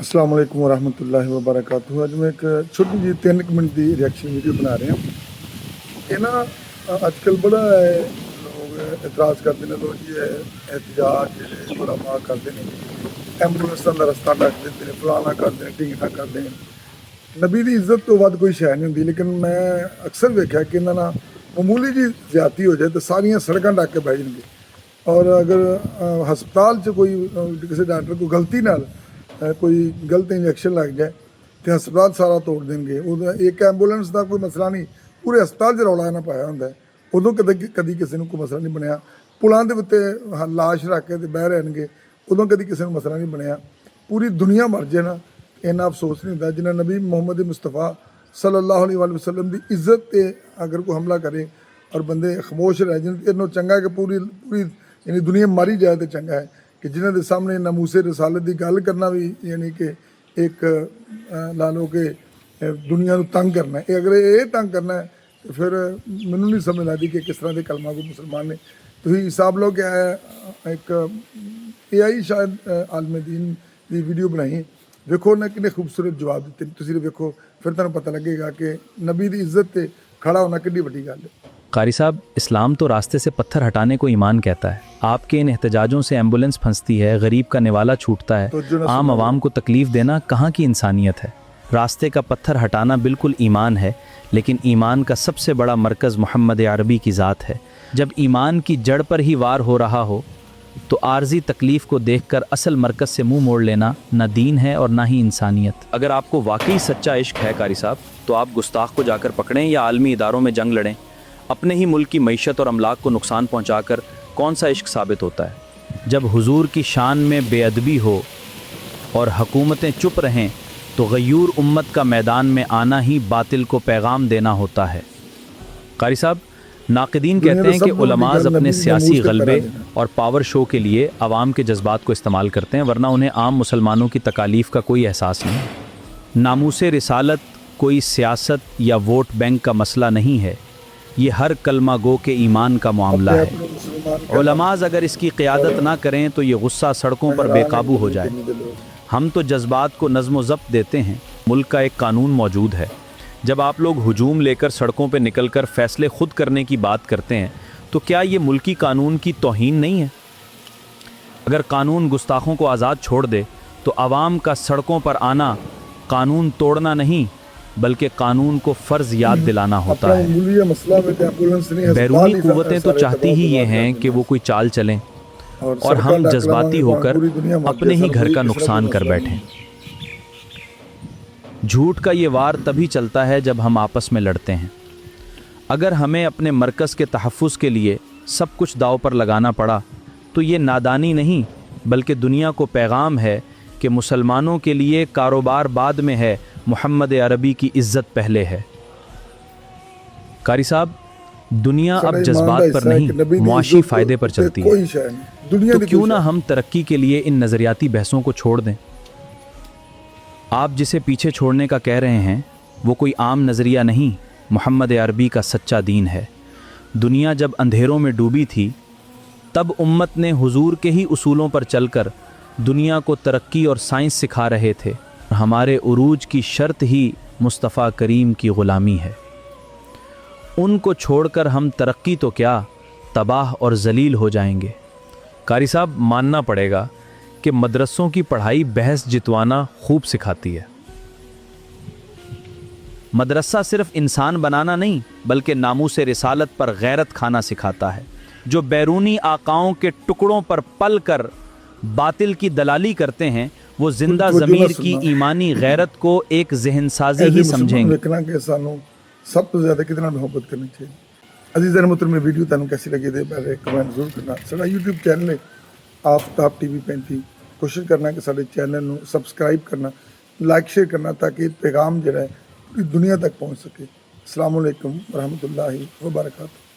अस्सलाम वालेकुम वरहमतुल्लाहि वबरकातुहू। अज मैं एक छोटी जी 3 मिनट की रिएक्शन वीडियो बना रहे हैं। ये ना अजकल बड़ा है, लोग एतराज़ करते हैं, लोग ये एहतजाज जो उलमा करते हैं, एंबूलेंस का रस्ता ढक देते हैं, फलाना करते हैं, ढींगना करते हैं। नबी की इज्जत तो वध कोई शै नहीं होंदी, लेकिन मैं अक्सर वेख्या कि इन्हां नाल मामूली जी ज्यादती हो जाए तो सारियां सड़कां ढक के बह जाएंगे। और अगर हस्पताल च कोई किसी डॉक्टर को गलती नाल कोई गलत इंजैक्शन लग जाए तो हस्पताल सारा तोड़ देंगे। एक एंबूलेंस का कोई मसला नहीं, पूरे हस्पताल च रौला ना पाया होंगे। उदों कभी किसी को कोई मसला नहीं बनया। पुलों के उत्ते लाश रख के बह रहनगे, उदों कभी किसी को मसला नहीं बनया। पूरी दुनिया मर जाए ना, इन्ना अफसोस नहीं होता जिन्हें नबी मुहम्मद मुस्तफ़ा सल्लल्लाहु अलैहि वसल्लम की इज्जत पे अगर कोई हमला करे और बंदे खामोश रह जाए। इन्हों चंगा है कि पूरी पूरी यानी दुनिया मारी जाए तो चंगा है कि जिन्हों के सामने नामूसे रसालत की गल करना भी यानी कि एक ला लो कि दुनिया को तंग करना है। अगर ये तंग करना है तो फिर मैनू नहीं समझ आती कि किस तरह के कलमा को मुसलमान ने। तो हिसाब लो कि एक AI शायद आलम दीन की वीडियो बनाई, वेखो उन्हें कितने खूबसूरत जवाब दिते। तुसीं वेखो फिर तुहानूं पता लगेगा कि नबी की इज्जत ते खड़ा होना कितनी वड्डी गल है। कारी साहब, इस्लाम तो रास्ते से पत्थर हटाने को ईमान कहता है। आपके इन एहतजाजों से एम्बुलेंस फंसती है, गरीब का निवाला छूटता है, आम आवाम को तकलीफ देना कहाँ की इंसानियत है। रास्ते का पत्थर हटाना बिल्कुल ईमान है, लेकिन ईमान का सबसे बड़ा मरकज़ मोहम्मद अरबी की ज़ात है। जब ईमान की जड़ पर ही वार हो रहा हो तो आर्जी तकलीफ़ को देखकर असल मरकज़ से मुंह मोड़ लेना ना दीन है और ना ही इंसानियत। अगर आपको वाकई सच्चा इश्क है कारी साहब, तो आप गुस्ताख को जाकर पकड़ें या आलमी इदारों में जंग लड़ें। अपने ही मुल्क की मईशत और अमलाक को नुकसान पहुंचाकर कौन सा इश्क साबित होता है। जब हुजूर की शान में बेअदबी हो और हुकूमतें चुप रहें तो गयूर उम्मत का मैदान में आना ही बातिल को पैगाम देना होता है। कारी साहब, नाक़िदीन कहते हैं कि उलमाज़ अपने सियासी गलबे और पावर शो के लिए आवाम के जज्बात को इस्तेमाल करते हैं, वरना उन्हें आम मुसलमानों की तकालीफ का कोई एहसास नहीं। नामूसे रिसालत कोई सियासत या वोट बैंक का मसला नहीं है, ये हर कलमा गो के ईमान का मामला है। उलमाज़ अगर इसकी क़ियादत ना करें तो ये गुस्सा सड़कों पर बेकाबू हो जाए। हम तो जज्बात को नज़्म व ज़ब्त देते हैं। मुल्क का एक कानून मौजूद है। जब आप लोग हुजूम लेकर सड़कों पर निकलकर फ़ैसले खुद करने की बात करते हैं तो क्या ये मुल्की कानून की तौहीन नहीं है? अगर कानून गुस्ताखों को आज़ाद छोड़ दे तो आवाम का सड़कों पर आना कानून तोड़ना नहीं बल्कि कानून को फ़र्ज़ याद दिलाना होता है। बैरूनी क़ुव्वतें तो चाहती ही ये हैं कि वो कोई चाल चलें और हम जज्बाती होकर अपने ही घर का नुकसान कर बैठें। झूठ का ये वार तभी चलता है जब हम आपस में लड़ते हैं। अगर हमें अपने मरकज़ के तहफ़्फ़ुज़ के लिए सब कुछ दाव पर लगाना पड़ा तो ये नादानी नहीं बल्कि दुनिया को पैगाम है कि मुसलमानों के लिए कारोबार बाद में है, मोहम्मद अरबी की इज़्ज़त पहले है। कारी साहब, दुनिया अब जज्बात पर नहीं मुआशी फ़ायदे पर चलती है, तो क्यों ना हम तरक्की के लिए इन नज़रियाती बहसों को छोड़ दें। आप जिसे पीछे छोड़ने का कह रहे हैं वो कोई आम नज़रिया नहीं, मोहम्मद अरबी का सच्चा दीन है। दुनिया जब अंधेरों में डूबी थी तब उम्मत ने हुजूर के ही उसूलों पर चलकर दुनिया को तरक्की और साइंस सिखा रहे थे। हमारे उरूज की शर्त ही मुस्तफ़ा करीम की ग़ुलामी है। उनको छोड़कर हम तरक्की तो क्या तबाह और जलील हो जाएंगे। कारी साहब, मानना पड़ेगा कि मदरसों की पढ़ाई बहस जितवाना खूब सिखाती है। मदरसा सिर्फ इंसान बनाना नहीं बल्कि नामूसे रिसालत पर गैरत खाना सिखाता है। जो बैरूनी आकाओं के टुकड़ों पर पल कर बातिल की दलाली करते हैं वो जिंदा ज़मीर की ईमानी गैरत को एक जहन साजी ही समझेंगे। सब तो ज़्यादा कितना मोहब्बत करनी चाहिए। अजीज़ मोहतरम, वीडियो तुहानूं कैसी लगी दे पहले कमेंट जरूर करना। साडा यूट्यूब चैनल है आफ्ताब TV 35, कोशिश करना कि साडे चैनल नूं सबसक्राइब करना, लाइक शेयर करना ताकि पैगाम जिहड़ा है पूरी दुनिया तक पहुँच सके। अस्सलाम वालेकुम रहमतुल्लाहि व बरकातुहू।